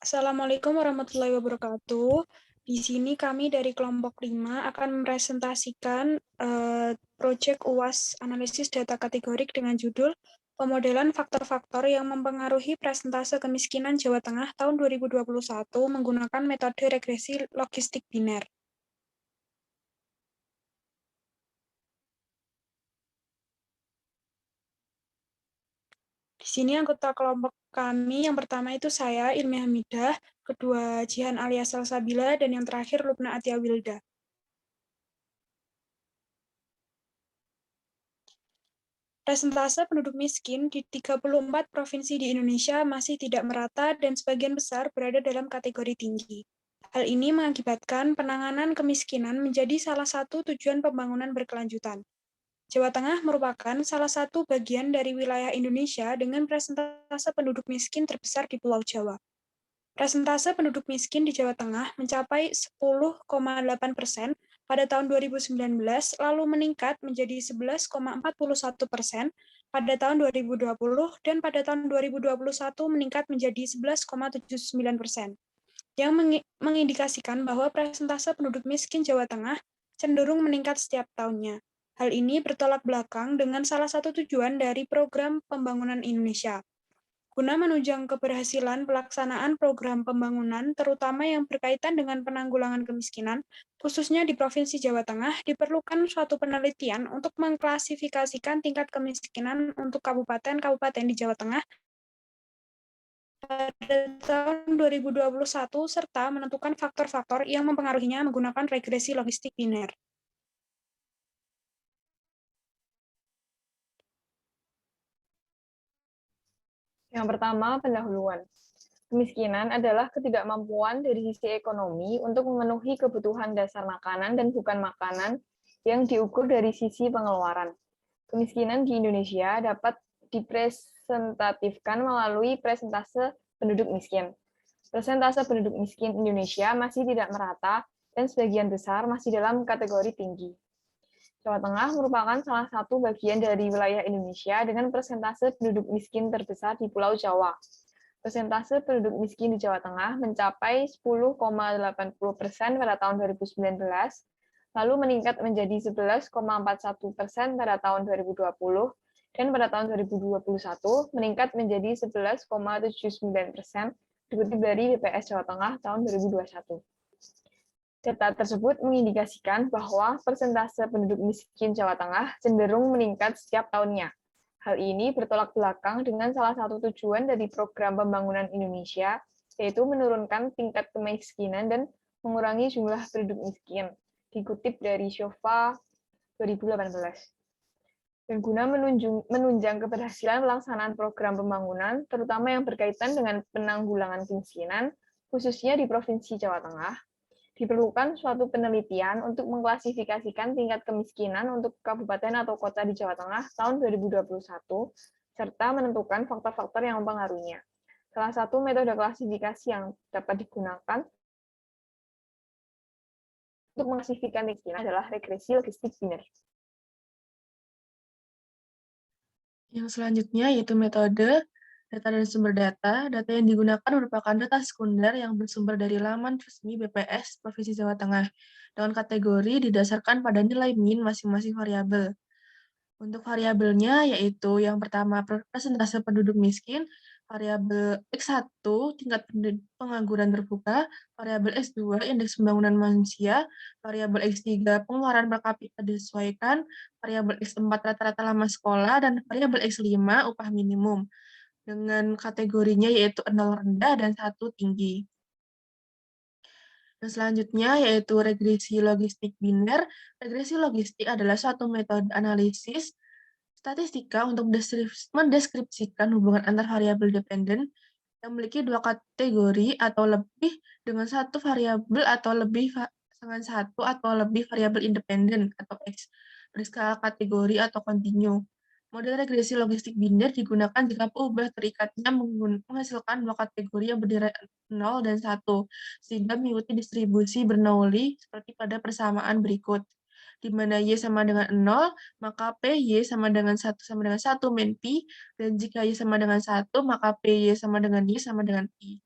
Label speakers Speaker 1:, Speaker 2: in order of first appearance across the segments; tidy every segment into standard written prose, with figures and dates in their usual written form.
Speaker 1: Assalamualaikum warahmatullahi wabarakatuh. Di sini kami dari kelompok 5 akan mempresentasikan proyek UAS analisis data kategorik dengan judul Pemodelan faktor-faktor yang mempengaruhi persentase kemiskinan Jawa Tengah tahun 2021 menggunakan metode regresi logistik biner. Di sini anggota kelompok kami yang pertama itu saya, Ilmi Hamidah, kedua Jihan alias Salsabila, dan yang terakhir Lubna Atia Wilda. Persentase penduduk miskin di 34 provinsi di Indonesia masih tidak merata dan sebagian besar berada dalam kategori tinggi. Hal ini mengakibatkan penanganan kemiskinan menjadi salah satu tujuan pembangunan berkelanjutan. Jawa Tengah merupakan salah satu bagian dari wilayah Indonesia dengan persentase penduduk miskin terbesar di Pulau Jawa. Persentase penduduk miskin di Jawa Tengah mencapai 10,8% pada tahun 2019, lalu meningkat menjadi 11,41% pada tahun 2020, dan pada tahun 2021 meningkat menjadi 11,79%, yang mengindikasikan bahwa persentase penduduk miskin Jawa Tengah cenderung meningkat setiap tahunnya. Hal ini bertolak belakang dengan salah satu tujuan dari program pembangunan Indonesia. Guna menunjang keberhasilan pelaksanaan program pembangunan, terutama yang berkaitan dengan penanggulangan kemiskinan, khususnya di Provinsi Jawa Tengah, diperlukan suatu penelitian untuk mengklasifikasikan tingkat kemiskinan untuk kabupaten-kabupaten di Jawa Tengah pada tahun 2021, serta menentukan faktor-faktor yang mempengaruhinya menggunakan regresi logistik biner.
Speaker 2: Yang pertama, pendahuluan. Kemiskinan adalah ketidakmampuan dari sisi ekonomi untuk memenuhi kebutuhan dasar makanan dan bukan makanan yang diukur dari sisi pengeluaran. Kemiskinan di Indonesia dapat dipresentatifkan melalui presentase penduduk miskin. Persentase penduduk miskin Indonesia masih tidak merata dan sebagian besar masih dalam kategori tinggi. Jawa Tengah merupakan salah satu bagian dari wilayah Indonesia dengan persentase penduduk miskin terbesar di Pulau Jawa. Persentase penduduk miskin di Jawa Tengah mencapai 10,80% pada tahun 2019, lalu meningkat menjadi 11,41% pada tahun 2020, dan pada tahun 2021 meningkat menjadi 11,79%, dikutip dari BPS Jawa Tengah tahun 2021. Data tersebut mengindikasikan bahwa persentase penduduk miskin Jawa Tengah cenderung meningkat setiap tahunnya. Hal ini bertolak belakang dengan salah satu tujuan dari program pembangunan Indonesia, yaitu menurunkan tingkat kemiskinan dan mengurangi jumlah penduduk miskin, dikutip dari Shova 2018. Dan guna menunjang keberhasilan pelaksanaan program pembangunan, terutama yang berkaitan dengan penanggulangan kemiskinan, khususnya di Provinsi Jawa Tengah, diperlukan suatu penelitian untuk mengklasifikasikan tingkat kemiskinan untuk kabupaten atau kota di Jawa Tengah tahun 2021, serta menentukan faktor-faktor yang mempengaruhinya. Salah satu metode klasifikasi yang dapat digunakan untuk mengklasifikasi kemiskinan adalah regresi logistik biner.
Speaker 3: Yang selanjutnya yaitu metode data dan sumber data. Data yang digunakan merupakan data sekunder yang bersumber dari laman resmi BPS Provinsi Jawa Tengah dengan kategori didasarkan pada nilai min masing-masing variabel. Untuk variabelnya yaitu yang pertama persentase penduduk miskin, variabel X1 tingkat pengangguran terbuka, variabel X2 indeks pembangunan manusia, variabel X3 pengeluaran per kapita disesuaikan, variabel X4 rata-rata lama sekolah, dan variabel X5 upah minimum dengan kategorinya yaitu 0 rendah dan 1 tinggi. Dan selanjutnya yaitu regresi logistik biner. Regresi logistik adalah suatu metode analisis statistika untuk mendeskripsikan hubungan antar variabel dependen yang memiliki dua kategori atau lebih dengan satu variabel atau lebih dengan satu atau lebih variabel independen atau X berskala kategori atau kontinu. Model regresi logistik biner digunakan jika peubah terikatnya menghasilkan dua kategori yang bernilai 0 dan 1, sehingga mengikuti distribusi Bernoulli seperti pada persamaan berikut. Di mana Y sama dengan 0, maka PY sama dengan 1 sama dengan 1 min Pi, dan jika Y sama dengan 1, maka PY sama dengan Y sama dengan Pi.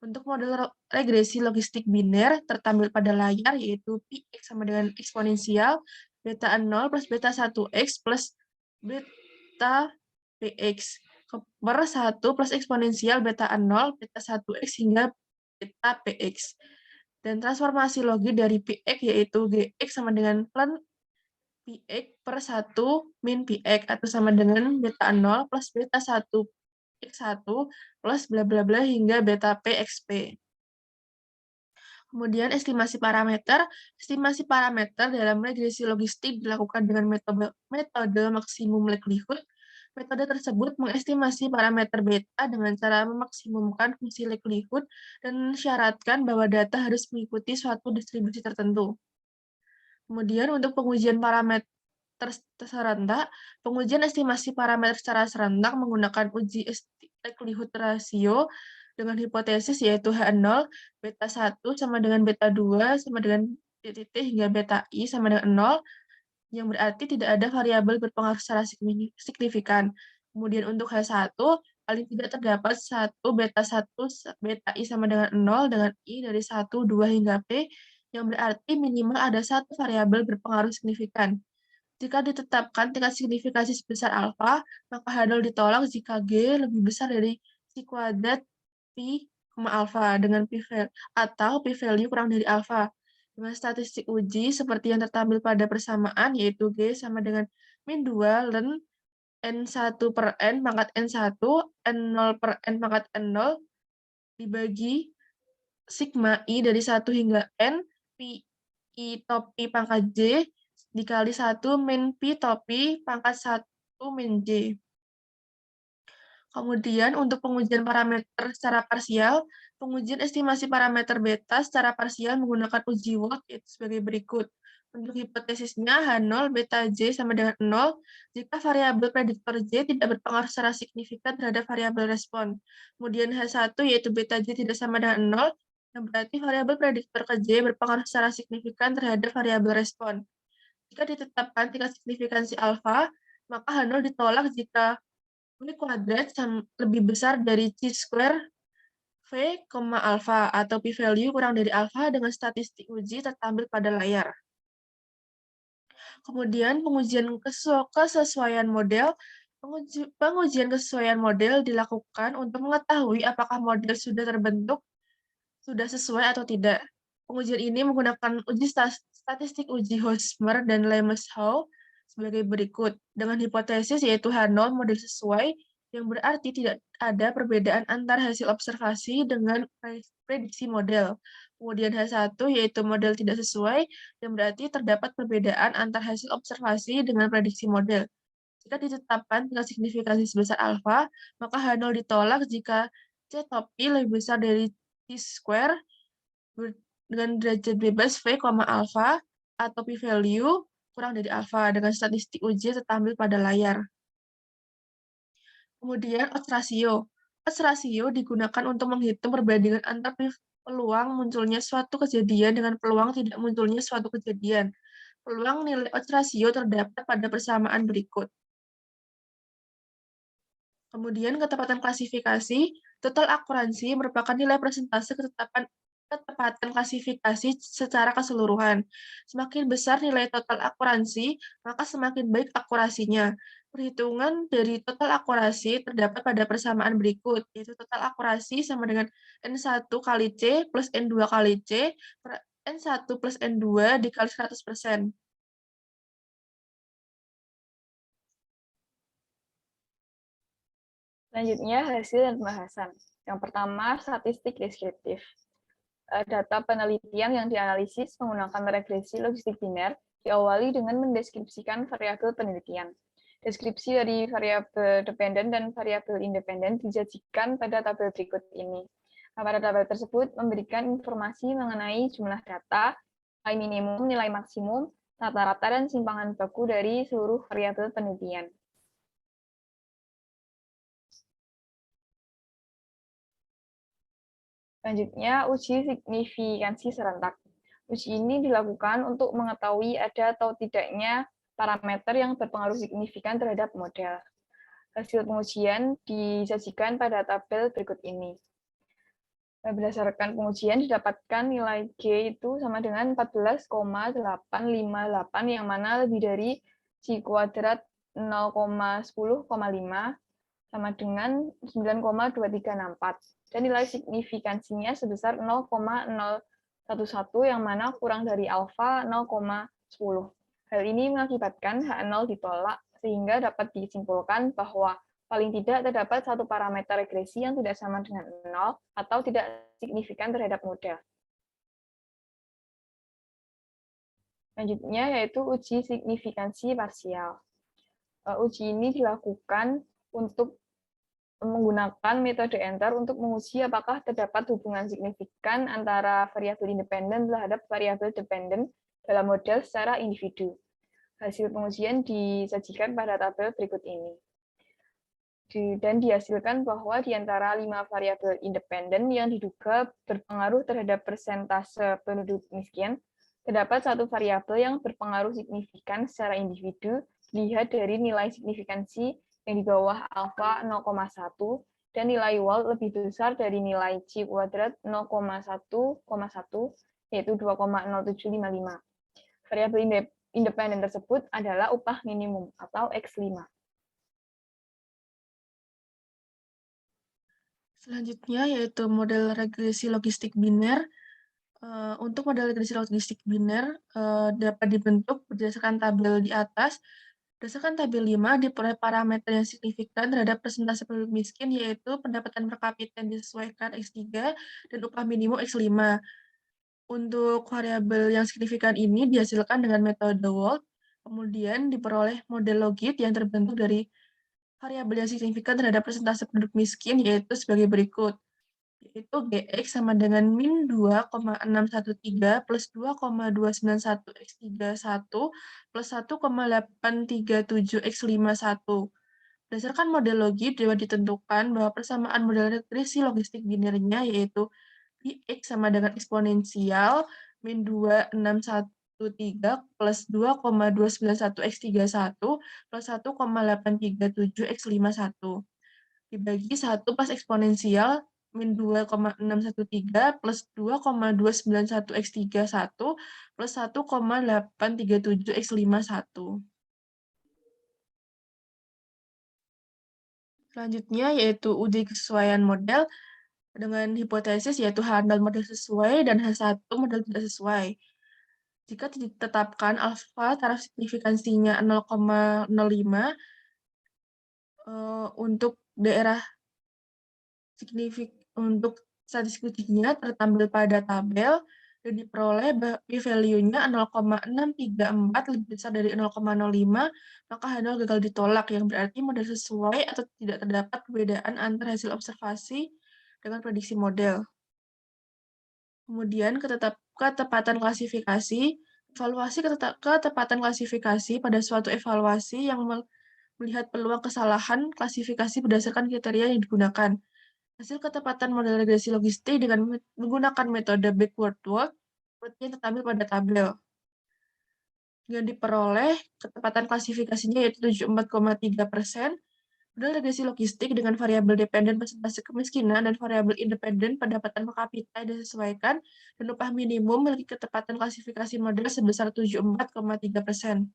Speaker 3: Untuk model regresi logistik biner tertampil pada layar yaitu Px sama dengan eksponensial beta 0 plus beta 1x plus beta Px per 1 plus eksponensial beta 0 beta 1x hingga beta Px. Dan transformasi logi dari Px yaitu Gx sama dengan ln Px per 1 min Px atau sama dengan beta 0 plus beta 1 X1 plus bla bla bla hingga beta P XP. Kemudian estimasi parameter dalam regresi logistik dilakukan dengan metode maksimum likelihood. Metode tersebut mengestimasi parameter beta dengan cara memaksimumkan fungsi likelihood dan mensyaratkan bahwa data harus mengikuti suatu distribusi tertentu. Kemudian untuk pengujian parameter serentak, pengujian estimasi parameter secara serentak menggunakan uji likelihood ratio dengan hipotesis yaitu H0, beta 1 sama dengan beta 2 sama dengan titik hingga beta I sama dengan 0, yang berarti tidak ada variabel berpengaruh secara signifikan. Kemudian untuk H1, paling tidak terdapat 1 beta 1 beta I sama dengan 0 dengan I dari 1, 2 hingga P, yang berarti minimal ada satu variabel berpengaruh signifikan. Jika ditetapkan tingkat signifikasi sebesar alfa, maka H0 ditolak jika G lebih besar dari si kuadrat Pi, alfa dengan p-value kurang dari alfa. Dengan statistik uji seperti yang tertampil pada persamaan, yaitu G sama dengan min 2 ln N1 per N pangkat N1, N0 per N pangkat N0, dibagi sigma I dari 1 hingga N, Pi I topi pangkat J, dikali 1 min Pi topi pangkat 1 min J. Kemudian untuk pengujian parameter secara parsial, pengujian estimasi parameter beta secara parsial menggunakan uji Watt yaitu sebagai berikut. Untuk hipotesisnya H0 beta J sama dengan 0 jika variabel prediktor J tidak berpengaruh secara signifikan terhadap variabel respon. Kemudian H1 yaitu beta J tidak sama dengan 0, yang berarti variabel prediktor ke J berpengaruh secara signifikan terhadap variabel respon. Jika ditetapkan tingkat signifikansi alfa, maka H0 ditolak jika V kuadrat lebih besar dari chi-square V, alfa atau p-value kurang dari alfa dengan statistik uji tertampil pada layar. Kemudian pengujian kesesuaian model. Pengujian kesesuaian model dilakukan untuk mengetahui apakah model sudah terbentuk, sudah sesuai atau tidak. Pengujian ini menggunakan uji statistik uji Hosmer dan Lemeshow sebagai berikut, dengan hipotesis yaitu H0 model sesuai, yang berarti tidak ada perbedaan antar hasil observasi dengan prediksi model. Kemudian H1 yaitu model tidak sesuai, yang berarti terdapat perbedaan antar hasil observasi dengan prediksi model. Jika ditetapkan tingkat signifikansi sebesar alfa, maka H0 ditolak jika C topi lebih besar dari chi-square dengan derajat bebas V, alfa atau p-value kurang dari alfa dengan statistik uji tertampil pada layar. Kemudian odds ratio. Odds ratio digunakan untuk menghitung perbandingan antar peluang munculnya suatu kejadian dengan peluang tidak munculnya suatu kejadian. Peluang nilai odds ratio terdapat pada persamaan berikut. Kemudian ketepatan klasifikasi, total akuransi merupakan nilai persentase ketepatan klasifikasi secara keseluruhan. Semakin besar nilai total akuransi, maka semakin baik akurasinya. Perhitungan dari total akurasi terdapat pada persamaan berikut, yaitu total akurasi sama dengan N1 kali C plus N2 kali C per N1 plus N2 dikali 100%.
Speaker 2: Selanjutnya, hasil dan pembahasan. Yang pertama, statistik deskriptif. Data penelitian yang dianalisis menggunakan regresi logistik biner diawali dengan mendeskripsikan variabel penelitian. Deskripsi dari variabel dependen dan variabel independen disajikan pada tabel berikut ini. Pada tabel tersebut memberikan informasi mengenai jumlah data, nilai minimum, nilai maksimum, rata-rata, dan simpangan baku dari seluruh variabel penelitian. Selanjutnya, uji signifikansi serentak. Uji ini dilakukan untuk mengetahui ada atau tidaknya parameter yang berpengaruh signifikan terhadap model. Hasil pengujian disajikan pada tabel berikut ini. Berdasarkan pengujian didapatkan nilai G itu sama dengan 14,858 yang mana lebih dari G kuadrat 0,10,5 sama dengan 9,2364 dan nilai signifikansinya sebesar 0,011 yang mana kurang dari alfa 0,10. Hal ini mengakibatkan H0 ditolak sehingga dapat disimpulkan bahwa paling tidak terdapat satu parameter regresi yang tidak sama dengan 0 atau tidak signifikan terhadap model. Selanjutnya yaitu uji signifikansi parsial. Uji ini dilakukan untuk menggunakan metode enter untuk menguji apakah terdapat hubungan signifikan antara variabel independen terhadap variabel dependen dalam model secara individu. Hasil pengujian disajikan pada tabel berikut ini. Dan dihasilkan bahwa di antara 5 variabel independen yang diduga berpengaruh terhadap persentase penduduk miskin, terdapat satu variabel yang berpengaruh signifikan secara individu, dilihat dari nilai signifikansi yang di bawah alfa 0,1 dan nilai WAL lebih besar dari nilai G kuadrat 0,1,1 yaitu 2,0755. Variabel independen tersebut adalah upah minimum atau X5.
Speaker 3: Selanjutnya yaitu model regresi logistik biner. Untuk model regresi logistik biner dapat dibentuk berdasarkan tabel di atas. Berdasarkan tabel 5, diperoleh parameter yang signifikan terhadap persentase penduduk miskin, yaitu pendapatan per kapita yang disesuaikan X3 dan upah minimum X5. Untuk variabel yang signifikan ini dihasilkan dengan metode WALT, kemudian diperoleh model logit yang terbentuk dari variabel yang signifikan terhadap persentase penduduk miskin, yaitu sebagai berikut. Yaitu GX sama dengan min 2,613 plus 2,291 X31 plus 1,837 X51. Berdasarkan model logit, dapat ditentukan bahwa persamaan model regresi logistik binernya yaitu X sama dengan eksponensial min 2,613 plus 2,291 X31 plus 1,837 X51. Dibagi 1 plus eksponensial min 2,613 plus 2,291 X31 plus 1,837 X51. Selanjutnya yaitu uji kesesuaian model dengan hipotesis yaitu H0 model sesuai dan H1 model tidak sesuai. Jika ditetapkan alfa taraf signifikansinya 0,05 untuk daerah untuk statistik ujinya tertampil pada tabel dan diperoleh p-value-nya 0,634 lebih besar dari 0,05, maka H0 gagal ditolak, yang berarti model sesuai atau tidak terdapat perbedaan antara hasil observasi dengan prediksi model. Kemudian ketepatan klasifikasi. Evaluasi ketepatan klasifikasi pada suatu evaluasi yang melihat peluang kesalahan klasifikasi berdasarkan kriteria yang digunakan. Hasil ketepatan model regresi logistik dengan menggunakan metode backward work seperti yang tertampil pada tabel. Yang diperoleh ketepatan klasifikasinya yaitu 74,3%. Model regresi logistik dengan variabel dependen persentase kemiskinan dan variabel independen pendapatan per kapita yang disesuaikan dan upah minimum memiliki ketepatan klasifikasi model sebesar 74,3%.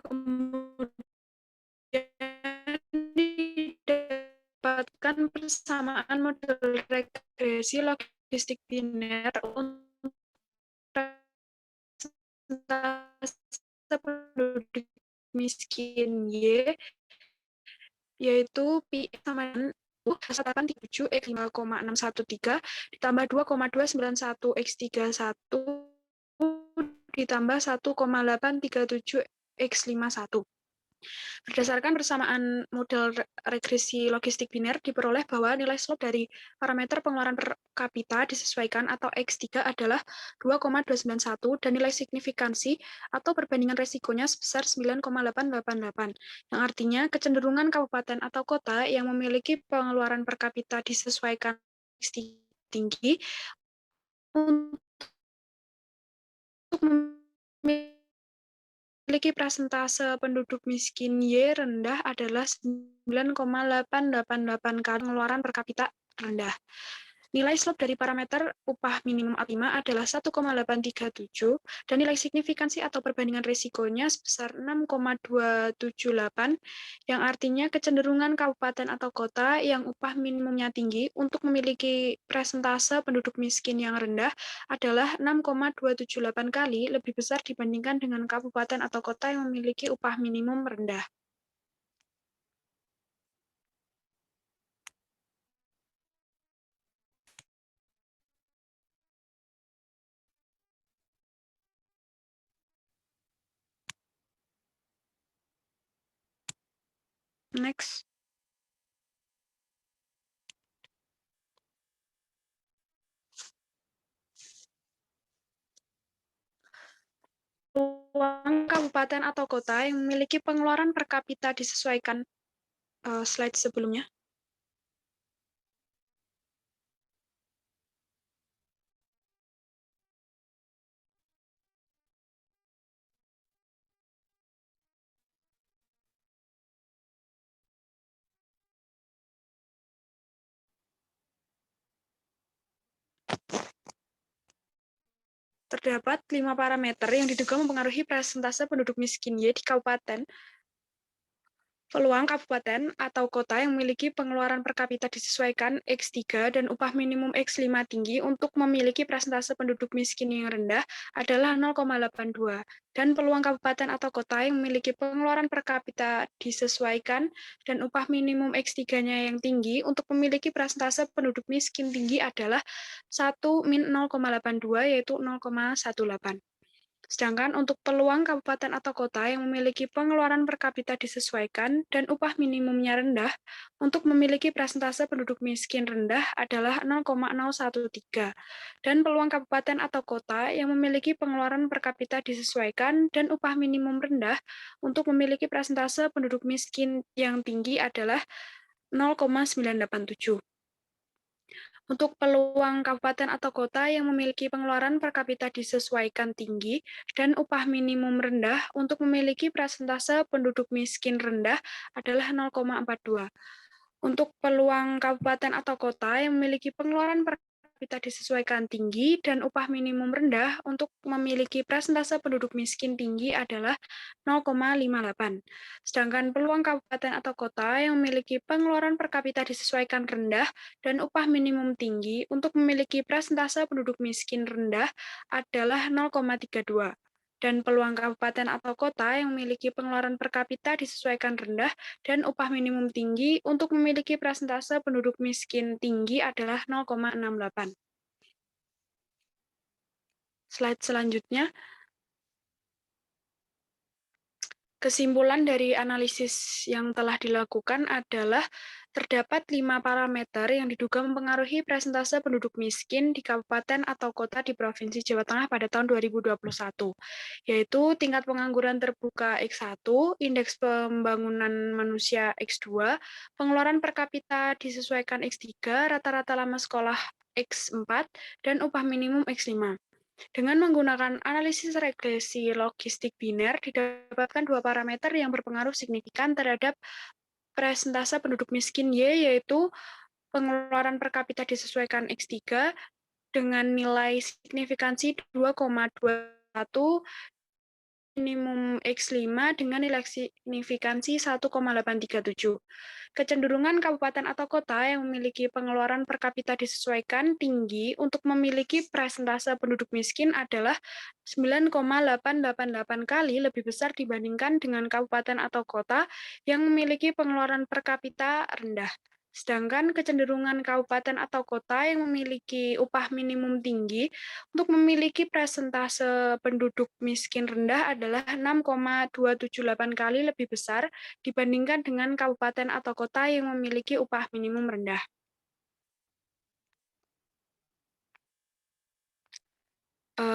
Speaker 1: Kemudian didapatkan persamaan model regresi logistik biner untuk penduduk miskin Y, yaitu Pi sama dengan 837 X 5,613 ditambah 2,291 X 31 ditambah 1,837 X 51. Berdasarkan persamaan model regresi logistik biner, diperoleh bahwa nilai slope dari parameter pengeluaran per kapita disesuaikan atau X3 adalah 2,291 dan nilai signifikansi atau perbandingan resikonya sebesar 9,888, yang artinya kecenderungan kabupaten atau kota yang memiliki pengeluaran per kapita disesuaikan X3 tinggi untuk memiliki persentase penduduk miskin Y rendah adalah 9,888 kali pengeluaran per kapita rendah. Nilai slope dari parameter upah minimum A5 adalah 1,837 dan nilai signifikansi atau perbandingan risikonya sebesar 6,278 yang artinya kecenderungan kabupaten atau kota yang upah minimumnya tinggi untuk memiliki persentase penduduk miskin yang rendah adalah 6,278 kali lebih besar dibandingkan dengan kabupaten atau kota yang memiliki upah minimum rendah. Next. Peluang kabupaten atau kota yang memiliki pengeluaran per kapita disesuaikan slide sebelumnya. Terdapat 5 parameter yang diduga mempengaruhi persentase penduduk miskin Y di kabupaten. Peluang kabupaten atau kota yang memiliki pengeluaran per kapita disesuaikan X3 dan upah minimum X5 tinggi untuk memiliki persentase penduduk miskin yang rendah adalah 0,82. Dan peluang kabupaten atau kota yang memiliki pengeluaran per kapita disesuaikan dan upah minimum X3-nya yang tinggi untuk memiliki persentase penduduk miskin tinggi adalah 1 min 0,82 yaitu 0,18. Sedangkan untuk peluang kabupaten atau kota yang memiliki pengeluaran per kapita disesuaikan dan upah minimumnya rendah untuk memiliki persentase penduduk miskin rendah adalah 0,013. Dan peluang kabupaten atau kota yang memiliki pengeluaran per kapita disesuaikan dan upah minimum rendah untuk memiliki persentase penduduk miskin yang tinggi adalah 0,987. Untuk peluang kabupaten atau kota yang memiliki pengeluaran per kapita disesuaikan tinggi dan upah minimum rendah untuk memiliki persentase penduduk miskin rendah adalah 0,42. Untuk peluang kabupaten atau kota yang memiliki pengeluaran per kapita disesuaikan tinggi dan upah minimum rendah untuk memiliki persentase penduduk miskin tinggi adalah 0,58. Sedangkan peluang kabupaten atau kota yang memiliki pengeluaran per kapita disesuaikan rendah dan upah minimum tinggi untuk memiliki persentase penduduk miskin rendah adalah 0,32. Dan peluang kabupaten atau kota yang memiliki pengeluaran per kapita disesuaikan rendah dan upah minimum tinggi untuk memiliki persentase penduduk miskin tinggi adalah 0,68. Slide selanjutnya. Kesimpulan dari analisis yang telah dilakukan adalah terdapat 5 parameter yang diduga mempengaruhi persentase penduduk miskin di kabupaten atau kota di Provinsi Jawa Tengah pada tahun 2021, yaitu tingkat pengangguran terbuka X1, indeks pembangunan manusia X2, pengeluaran per kapita disesuaikan X3, rata-rata lama sekolah X4, dan upah minimum X5. Dengan menggunakan analisis regresi logistik biner, didapatkan 2 parameter yang berpengaruh signifikan terhadap persentase penduduk miskin Y, yaitu pengeluaran per kapita disesuaikan X3 dengan nilai signifikansi 2,21, minimum X5 dengan nilai signifikansi 1,837. Kecenderungan kabupaten atau kota yang memiliki pengeluaran per kapita disesuaikan tinggi untuk memiliki persentase penduduk miskin adalah 9,888 kali lebih besar dibandingkan dengan kabupaten atau kota yang memiliki pengeluaran per kapita rendah. Sedangkan kecenderungan kabupaten atau kota yang memiliki upah minimum tinggi untuk memiliki persentase penduduk miskin rendah adalah 6,278 kali lebih besar dibandingkan dengan kabupaten atau kota yang memiliki upah minimum rendah.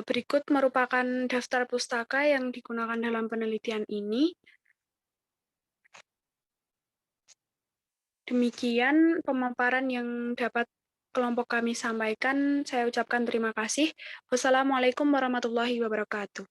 Speaker 1: Berikut merupakan daftar pustaka yang digunakan dalam penelitian ini. Demikian pemaparan yang dapat kelompok kami sampaikan. Saya ucapkan terima kasih. Wassalamualaikum warahmatullahi wabarakatuh.